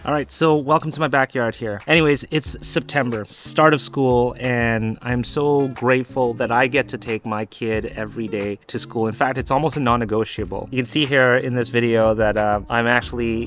All right, so welcome to my backyard here. Anyways, it's September, start of school, and I'm so grateful that I get to take my kid every day to school. In fact, it's almost a non-negotiable. You can see here in this video that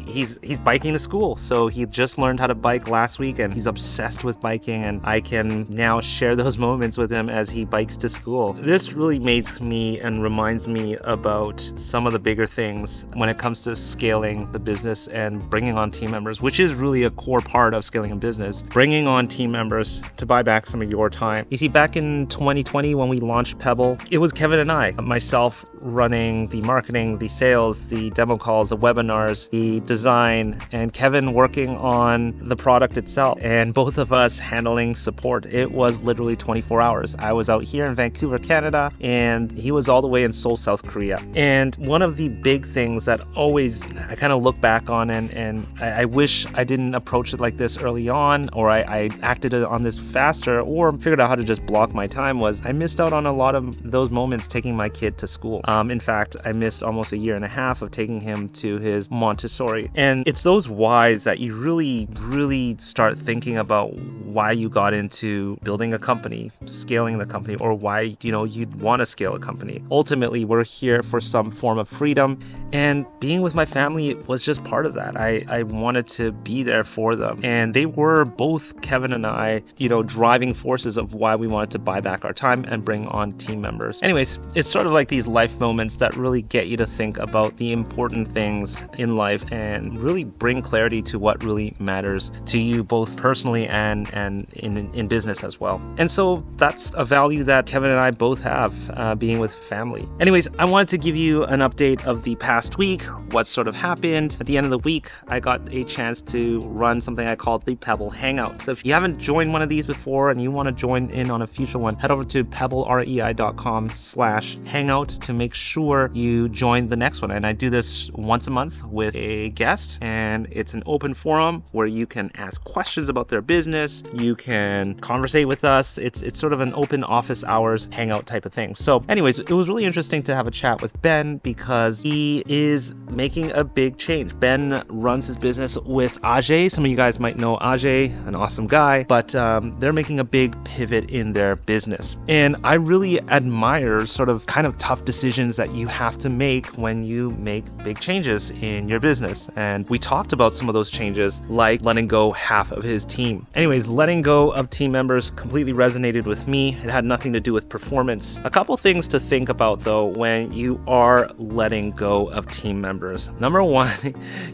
he's biking to school. So he just learned how to bike last week, and he's obsessed with biking, and I can now share those moments with him as he bikes to school. This really makes me and reminds me about some of the bigger things when it comes to scaling the business and bringing on team members, which is really a core part of scaling a business, bringing on team members to buy back some of your time. You see, back in 2020 when we launched Pebble, it was Kevin and I, myself running the marketing, the sales, the demo calls, the webinars, the design, and Kevin working on the product itself, and both of us handling support. It was literally 24 hours. I was out here in Vancouver, Canada, and he was all the way in Seoul, South Korea. And one of the big things that always I kind of look back on, and I wish I didn't approach it like this early on, or I acted on this faster, or figured out how to just block my time, was I missed out on a lot of those moments taking my kid to school. In fact, I missed almost a year and a half of taking him to his Montessori. And it's those whys that you really start thinking about why you got into building a company, scaling the company, or why you'd want to scale a company. Ultimately, we're here for some form of freedom, and being with my family was just part of that. I wanted to be there for them, and they were both, Kevin and I, driving forces of why we wanted to buy back our time and bring on team members. Anyways, it's sort of like these life moments that really get you to think about the important things in life and really bring clarity to what really matters to you, both personally and in business as well. And so that's a value that Kevin and I both have, being with family. Anyways, I wanted to give you an update of the past week, what sort of happened. At the end of the week, I got a chance to run something I called the Pebble Hangout. So if you haven't joined one of these before and you want to join in on a future one, head over to pebblerei.com/hangout to make sure you join the next one. And I do this once a month with a guest, and it's an open forum where you can ask questions about their business. You can conversate with us. It's sort of an open office hours hangout type of thing. So anyways, it was really interesting to have a chat with Ben because he is making a big change. Ben runs his business with Ajay. Some of you guys might know Ajay, an awesome guy, but they're making a big pivot in their business. And I really admire sort of kind of tough decisions that you have to make when you make big changes in your business. And we talked about some of those changes, like letting go half of his team. Anyways, letting go of team members completely resonated with me. It had nothing to do with performance. A couple things to think about though when you are letting go of team members. Number one,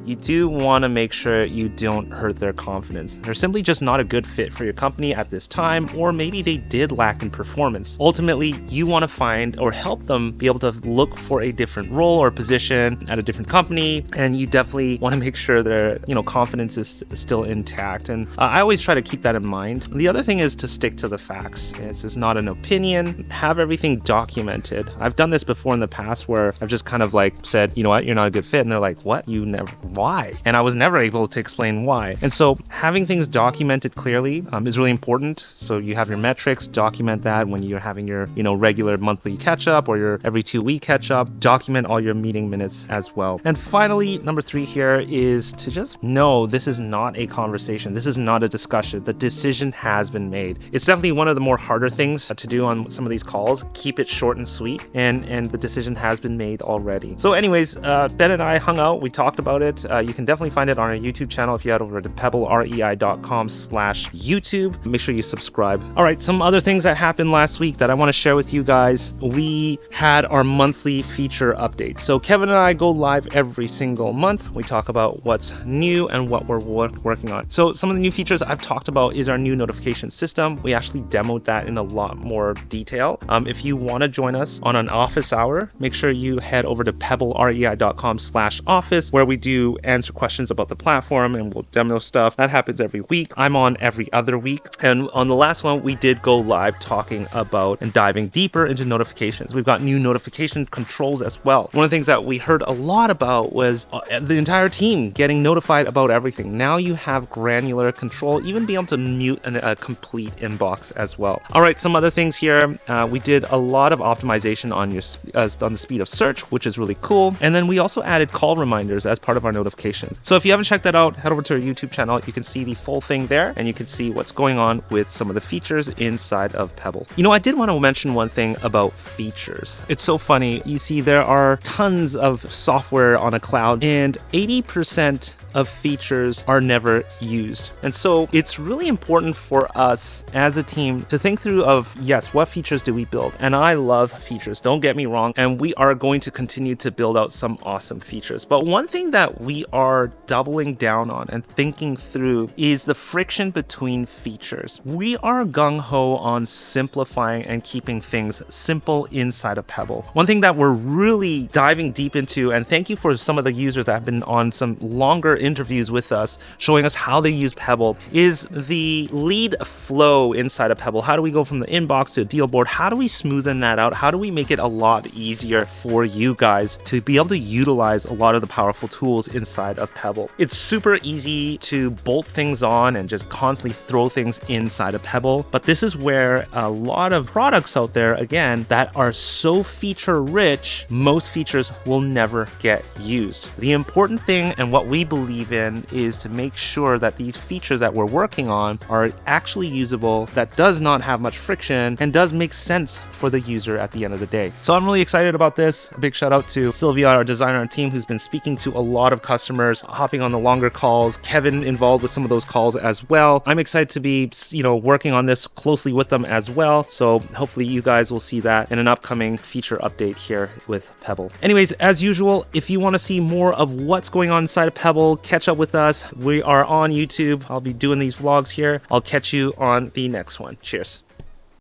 you do want to make sure you don't hurt their confidence. They're simply just not a good fit for your company at this time, or maybe they did lack in performance. Ultimately, you want to find or help them be able to look for a different role or position at a different company, and you definitely want to make sure their confidence is still intact. And I always try to keep that in mind. The other thing is to stick to the facts. This is not an opinion. Have everything documented. I've done this before in the past where I've just kind of said, you know what, you're not a good fit, and they're like, what? You never? Why? And I was never able to explain why. And so having things documented clearly is really important. So you have your metrics, document that when you're having your regular monthly catch up or your every 2-week catch up. Document all your meeting minutes as well. And finally, number 3 here is to just know this is not a conversation. This is not a discussion. The decision has been made. It's definitely one of the more harder things to do on some of these calls. Keep it short and sweet, and the decision has been made already. So anyways, Ben and I hung out. We talked about it. You can definitely find it on our YouTube channel if you head over to pebblerei.com/YouTube. Make sure you subscribe. All right, some other things that happened last week that I want to share with you guys. We had our monthly feature updates. So Kevin and I go live every single month. We talk about what's new and what we're working on. So some of the new features I've talked about is our new notification system. We actually demoed that in a lot more detail. If you want to join us on an office hour, make sure you head over to pebblerei.com/office, where we do answer questions about the platform and we'll demo stuff. That happens every week. I'm on every other week. And on the last one, we did go live talking about and diving deeper into notifications. We've got new notifications notification controls as well. One of the things that we heard a lot about was the entire team getting notified about everything. Now you have granular control, even be able to mute a complete inbox as well. All right, some other things here. We did a lot of optimization on on the speed of search, which is really cool. And then we also added call reminders as part of our notifications. So if you haven't checked that out, head over to our YouTube channel. You can see the full thing there, and you can see what's going on with some of the features inside of Pebble. You know, I did want to mention one thing about features. It's so funny. You see, there are tons of software on a cloud, and 80% of features are never used. And so it's really important for us as a team to think through of, yes, what features do we build? And I love features, don't get me wrong, and we are going to continue to build out some awesome features. But one thing that we are doubling down on and thinking through is the friction between features. We are gung-ho on simplifying and keeping things simple inside of Pebble. One thing that we're really diving deep into, and thank you for some of the users that have been on some longer interviews with us showing us how they use Pebble, is the lead flow inside of Pebble. How do we go from the inbox to a deal board? How do we smoothen that out? How do we make it a lot easier for you guys to be able to utilize a lot of the powerful tools inside of Pebble? It's super easy to bolt things on and just constantly throw things inside of Pebble, but this is where a lot of products out there, again, that are so feature rich, most features will never get used. The important thing and what we believe in is to make sure that these features that we're working on are actually usable, that does not have much friction, and does make sense for the user at the end of the day. So I'm really excited about this. A big shout out to Sylvia, our designer on team, who's been speaking to a lot of customers, hopping on the longer calls. Kevin involved with some of those calls as well. I'm excited to be, working on this closely with them as well. So hopefully you guys will see that in an upcoming feature update here with Pebble. Anyways, as usual, if you want to see more of what's going on inside of Pebble, catch up with us. We are on YouTube. I'll be doing these vlogs here. I'll catch you on the next one. Cheers.